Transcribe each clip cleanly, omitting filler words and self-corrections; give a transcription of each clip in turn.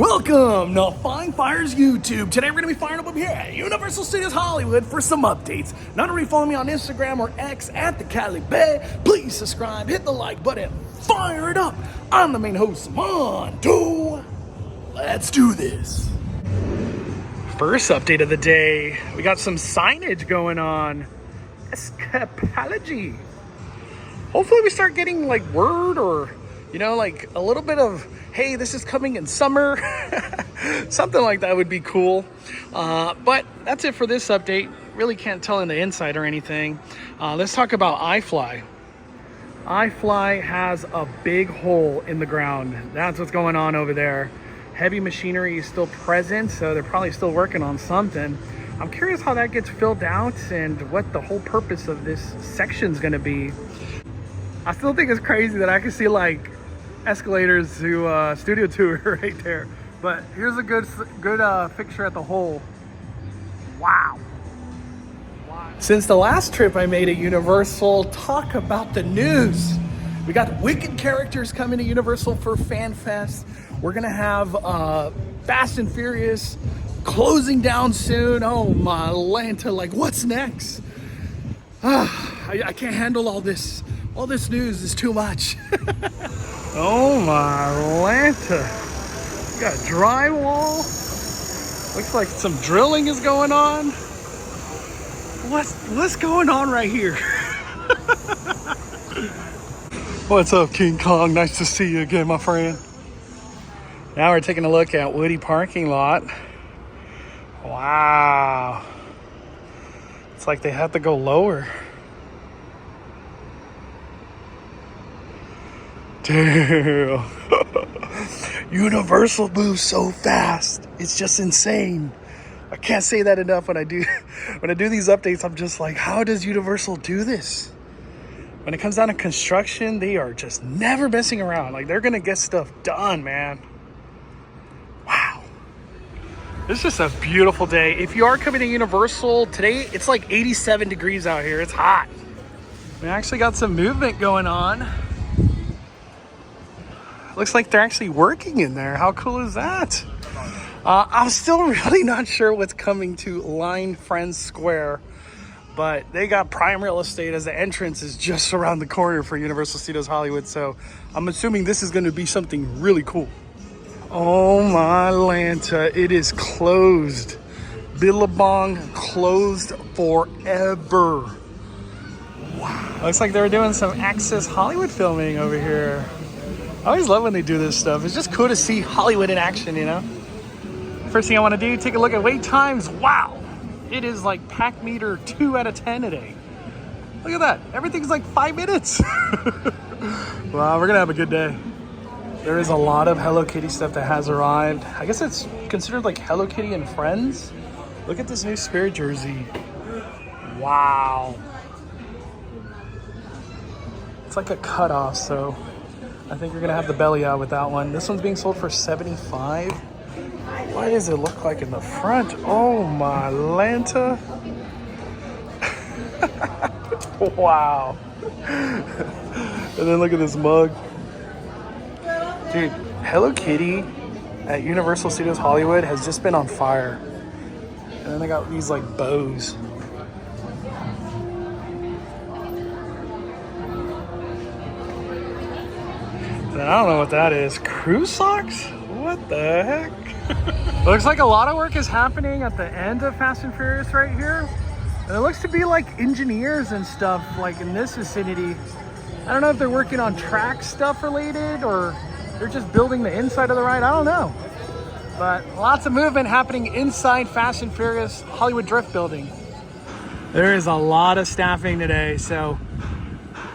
Welcome to Fine Fires YouTube. Today we're going to be firing up here at Universal Studios Hollywood for some updates. Not only follow me on Instagram or X at the Cali Bay, please subscribe, hit the like button, fire it up. I'm the main host, Mondo. Let's do this. First update of the day, we got some signage going on. Escapology. Hopefully we start getting like word or, you know, like a little bit of, hey, this is coming in summer. Something like that would be cool. But that's it for this update. Really can't tell in the inside or anything. Let's talk about iFly. iFly has a big hole in the ground. That's what's going on over there. Heavy machinery is still present, so they're probably still working on something. I'm curious how that gets filled out and what the whole purpose of this section is going to be. I still think it's crazy that I can see like escalators to Studio Tour right there. But here's a good picture at the hole. Wow. Since the last trip I made at Universal, talk about the news. We got wicked characters coming to Universal for Fan Fest. We're gonna have Fast and Furious closing down soon. Oh my Lanta, like what's next? I can't handle all this. All this news is too much. Oh my Lanta. Got drywall. Looks like some drilling is going on. What's going on right here? What's up, King Kong? Nice to see you again, my friend. Now we're taking a look at Woody parking lot. Wow. It's like they have to go lower. Damn. Universal moves so fast. It's just insane. I can't say that enough when I do these updates. I'm just like, how does Universal do this? When it comes down to construction, they are just never messing around. Like, they're gonna get stuff done, man. Wow. It's just a beautiful day. If you are coming to Universal today, it's like 87 degrees out here. It's hot. We actually got some movement going on. Looks like they're actually working in there. How cool is that? I'm still really not sure what's coming to Line Friends Square, but they got prime real estate as the entrance is just around the corner for Universal Studios Hollywood. So I'm assuming this is going to be something really cool. Oh my Lanta, it is closed. Billabong closed forever. Wow. Looks like they were doing some Access Hollywood filming over here. I always love when they do this stuff. It's just cool to see Hollywood in action, you know? First thing I want to do, take a look at wait times. Wow. It is like pack meter 2 out of 10 today. Look at that. Everything's like 5 minutes. Wow, we're going to have a good day. There is a lot of Hello Kitty stuff that has arrived. I guess it's considered like Hello Kitty and Friends. Look at this new Spirit jersey. Wow. It's like a cutoff, so I think you're gonna have the belly out with that one. This one's being sold for $75. What does it look like in the front? Oh my Lanta. Wow. And then look at this mug. Dude, Hello Kitty at Universal Studios Hollywood has just been on fire. And then they got these like bows. I don't know what that is. Crew socks? What the heck? Looks like a lot of work is happening at the end of Fast and Furious right here. And it looks to be like engineers and stuff like in this vicinity. I don't know if they're working on track stuff related or they're just building the inside of the ride. I don't know. But lots of movement happening inside Fast and Furious Hollywood Drift building. There is a lot of staffing today, so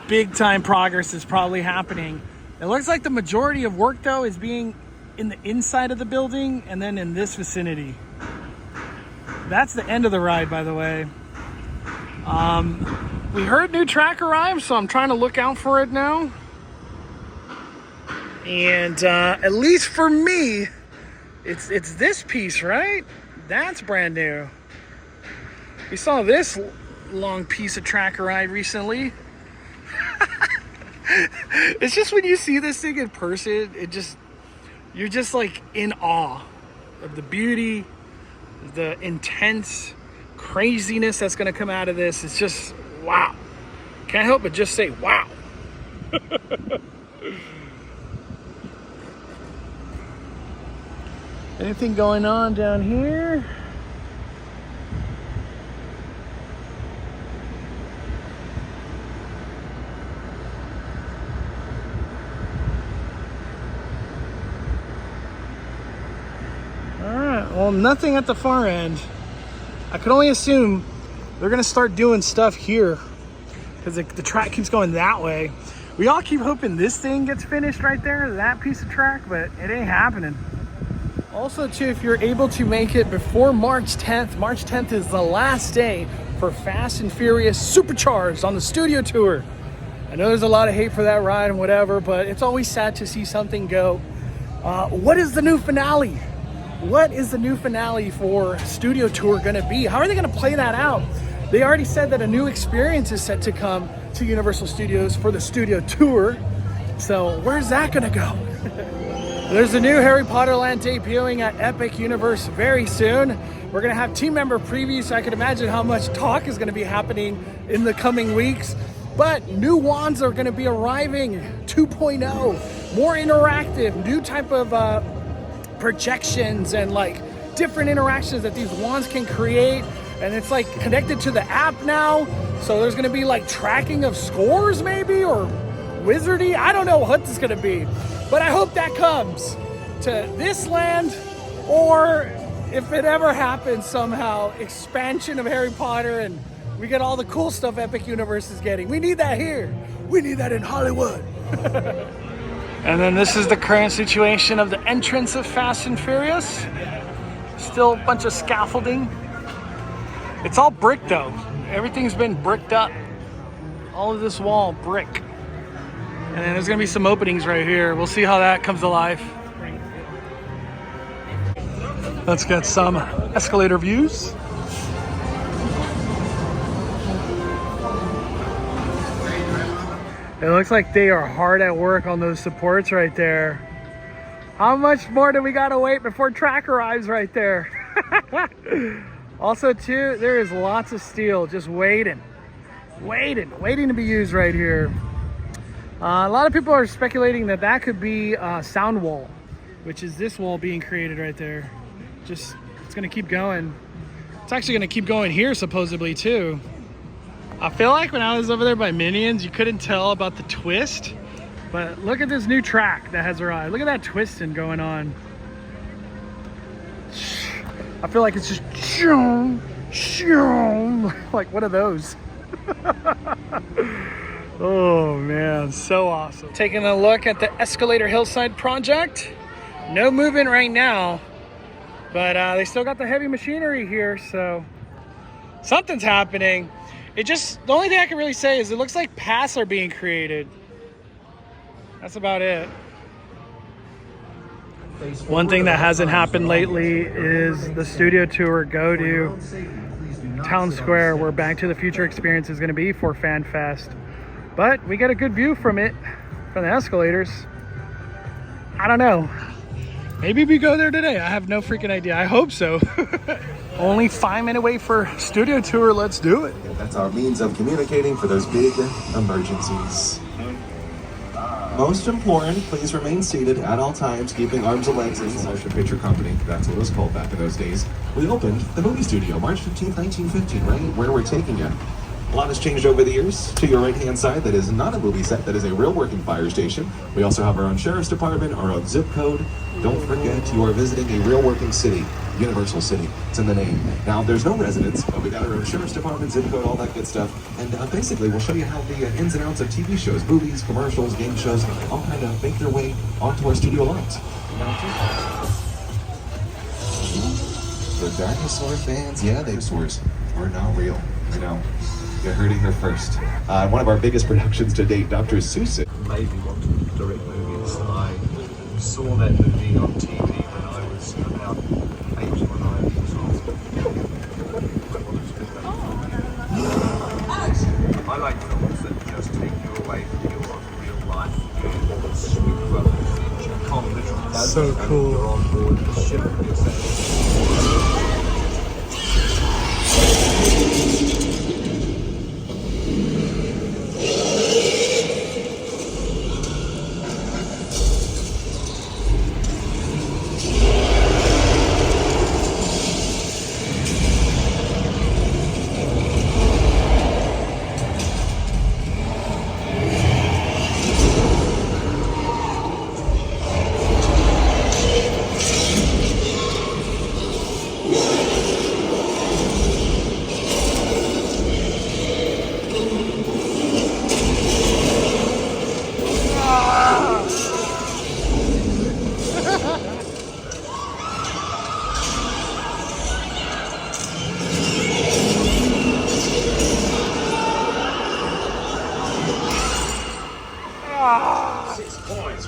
big time progress is probably happening. It looks like the majority of work, though, is being in the inside of the building and then in this vicinity. That's the end of the ride, by the way. We heard new track arrive, so I'm trying to look out for it now. And at least for me, it's this piece, right? That's brand new. We saw this long piece of track arrive recently. It's just when you see this thing in person, it just, you're just like in awe of the beauty, the intense craziness that's going to come out of this. It's just wow. Can't help but just say wow. Anything going on down here? Alright, well, nothing at the far end. I can only assume they're gonna start doing stuff here because the track keeps going that way. We all keep hoping this thing gets finished right there, that piece of track, but it ain't happening. Also too, if you're able to make it before March 10th is the last day for Fast and Furious Supercharged on the studio tour. I know there's a lot of hate for that ride and whatever, but it's always sad to see something go. What is the new finale? What is the new finale for studio tour gonna be? How are they gonna play that out? They already said that a new experience is set to come to Universal Studios for the studio tour. So where's that gonna go? There's a new Harry Potter land debuting at Epic Universe very soon. We're gonna have team member previews, so I can imagine how much talk is gonna be happening in the coming weeks. But new wands are gonna be arriving, 2.0, more interactive, new type of projections and like different interactions that these wands can create. And it's like connected to the app now. So there's gonna be like tracking of scores maybe, or wizardy. I don't know what this is gonna be. But I hope that comes to this land, or if it ever happens somehow, expansion of Harry Potter and we get all the cool stuff Epic Universe is getting. We need that here. We need that in Hollywood. And then this is the current situation of the entrance of Fast and Furious. Still a bunch of scaffolding. It's all brick though. Everything's been bricked up. All of this wall, brick. And then there's gonna be some openings right here. We'll see how that comes to life. Let's get some escalator views. It looks like they are hard at work on those supports right there. How much more do we gotta wait before track arrives right there? Also too, there is lots of steel just waiting to be used right here. A lot of people are speculating that that could be a sound wall, which is this wall being created right there. Just, it's gonna keep going. It's actually gonna keep going here supposedly too. I feel like when I was over there by Minions, you couldn't tell about the twist, but look at this new track that has arrived. Look at that twisting going on. I feel like it's just like one of those. Oh man, so awesome. Taking a look at the Escalator Hillside project. No movement right now, but they still got the heavy machinery here, so something's happening. The only thing I can really say is it looks like paths are being created. That's about it. One thing that hasn't happened lately is the studio tour go to Town Square, where Back to the Future experience is going to be for Fan Fest. But we get a good view from it, from the escalators. I don't know. Maybe we go there today. I have no freaking idea. I hope so. Only 5 minutes away for studio tour. Let's do it. That's our means of communicating for those big emergencies. Most important, please remain seated at all times, keeping arms and legs in. Motion Picture Company, that's what it was called back in those days. We opened the movie studio March 15th, 1915, right where we're taking you. A lot has changed over the years. To your right-hand side, that is not a movie set, that is a real working fire station. We also have our own sheriff's department, our own zip code. Don't forget, you are visiting a real working city, Universal City. It's in the name. Now, there's no residents, but we got our own sheriff's department, zip code, all that good stuff. And basically, we'll show you how the ins and outs of TV shows, movies, commercials, game shows, all kind of make their way onto our studio lines. For dinosaur fans, yeah, dinosaurs are not real, you know. You heard it here first. One of our biggest productions to date, Dr. Seuss. Maybe want to direct movies. I saw that movie on TV when I was about 8 or 9 years old. I like films that just take you away from your real life and sweep you up in the future. Can't literally So cool. You're on board the ship of yourself.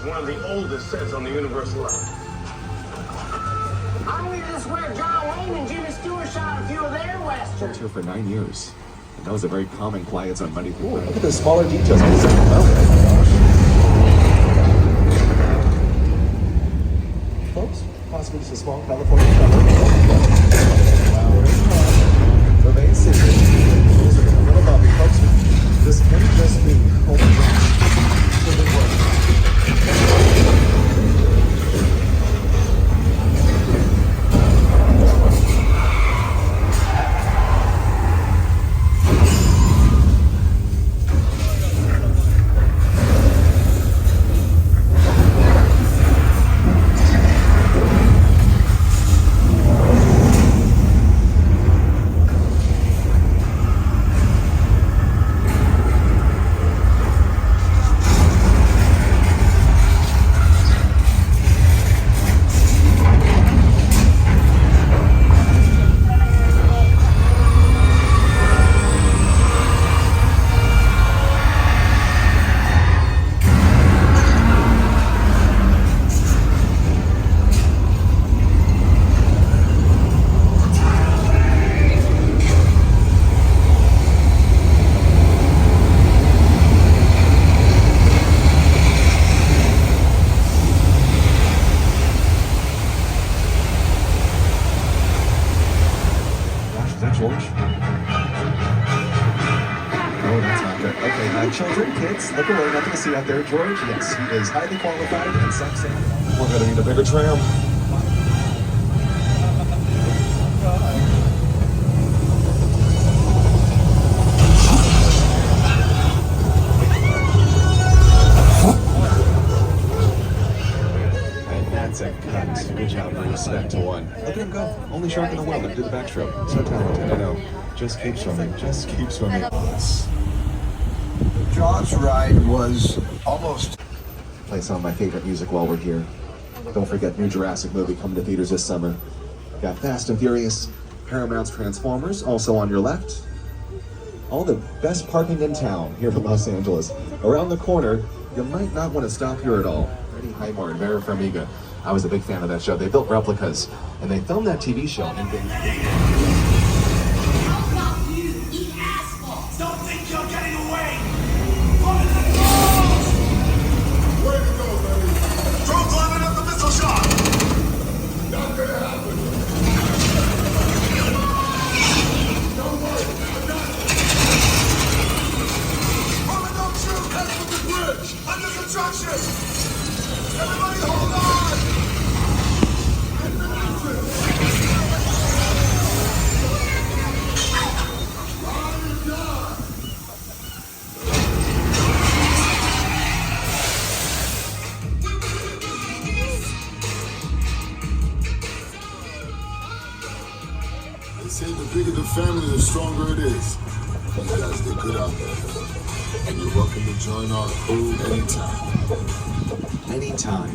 One of the oldest sets on the Universal line. I believe this is where John Wayne and Jimmy Stewart shot a few of their westerns. Worked here for 9 years. And that was a very common clients on Monday. Ooh, look at the smaller details on the second velvet. Folks, possibly just a small California cover. Remain seated. These are going to little lobby, folks. This may just be George? Oh, that's not good. Okay, children, kids, look away, nothing to see out there. George, yes, he is highly qualified and sexy. We're gonna need a bigger tram. That's a cut. Good job, no respect to one. Look at him go. Only shark in the world that did the backstroke. So talented, I know. Just keep swimming. Just keep swimming. The Jaws ride was almost... Play some of my favorite music while we're here. Don't forget, new Jurassic movie coming to theaters this summer. Got Fast and Furious, Paramount's Transformers, also on your left. All the best parking in town here in Los Angeles. Around the corner, you might not want to stop here at all. Freddie Highmore and Vera Farmiga. I was a big fan of that show. They built replicas, and they filmed that TV show. How about you eat asphalt? Don't think you're getting away! Way to go, baby. Drone climbing up the missile shot! Not gonna happen. Don't worry, I'm not. Roman, don't shoot! Head for the bridge. Under construction! Everybody hold on! They say the bigger the family, the stronger it is. You guys did good out there. And you're welcome to join our crew anytime. Anytime.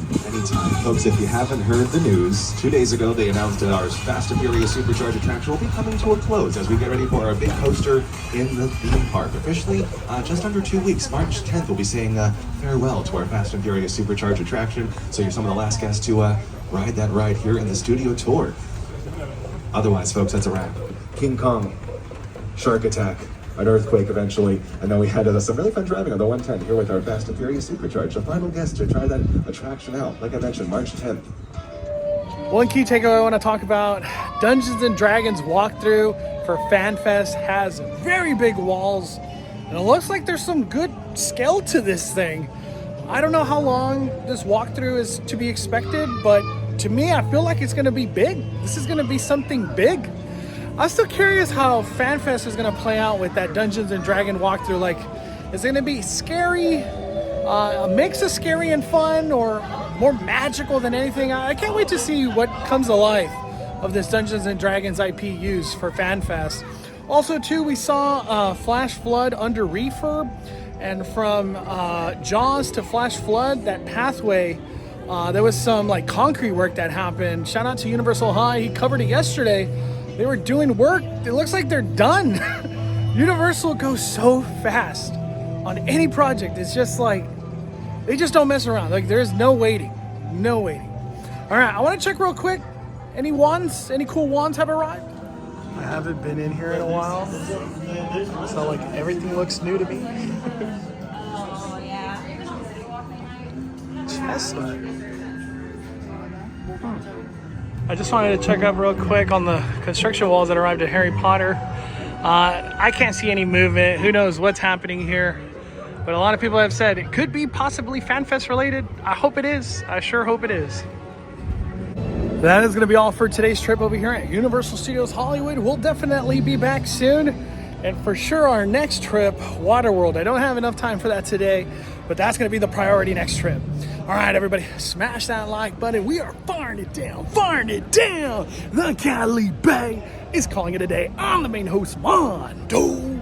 Folks, if you haven't heard the news, 2 days ago they announced that our Fast and Furious Supercharged attraction will be coming to a close as we get ready for our big coaster in the theme park. Officially, just under 2 weeks, March 10th, we'll be saying farewell to our Fast and Furious Supercharged attraction. So you're some of the last guests to ride that ride here in the studio tour. Otherwise, folks, that's a wrap. King Kong, Shark Attack, an earthquake eventually, and then we had some really fun driving on the 110 here with our Fast and Furious Supercharge. The final guest to try that attraction out, like I mentioned, March 10th. One key takeaway I want to talk about, Dungeons and Dragons walkthrough for FanFest has very big walls, and it looks like there's some good scale to this thing. I don't know how long this walkthrough is to be expected, but to me, I feel like it's going to be big. This is going to be something big. I'm still curious how FanFest is going to play out with that Dungeons and Dragon walkthrough. Like, is it going to be scary, a mix of scary and fun, or more magical than anything? I can't wait to see what comes to life of this Dungeons and Dragons IP used for FanFest. Also, too, we saw Flash Flood under refurb, and from Jaws to Flash Flood, that pathway, there was some like concrete work that happened. Shout out to Universal High, he covered it yesterday. They were doing work. It looks like they're done. Universal goes so fast on any project. It's just like, they just don't mess around. Like, there's no waiting. No waiting. All right, I want to check real quick. Any wands? Any cool wands have arrived? I haven't been in here in a while, so like everything looks new to me. Chestnut. I just wanted to check up real quick on the construction walls that arrived at Harry Potter. I can't see any movement. Who knows what's happening here? But a lot of people have said it could be possibly FanFest related. I hope it is. I sure hope it is. That is going to be all for today's trip over here at Universal Studios Hollywood. We'll definitely be back soon. And for sure, our next trip, Waterworld. I don't have enough time for that today, but that's going to be the priority next trip. All right, everybody, smash that like button. We are firing it down, firing it down. The Cali Bay is calling it a day. I'm the main host, Mondo.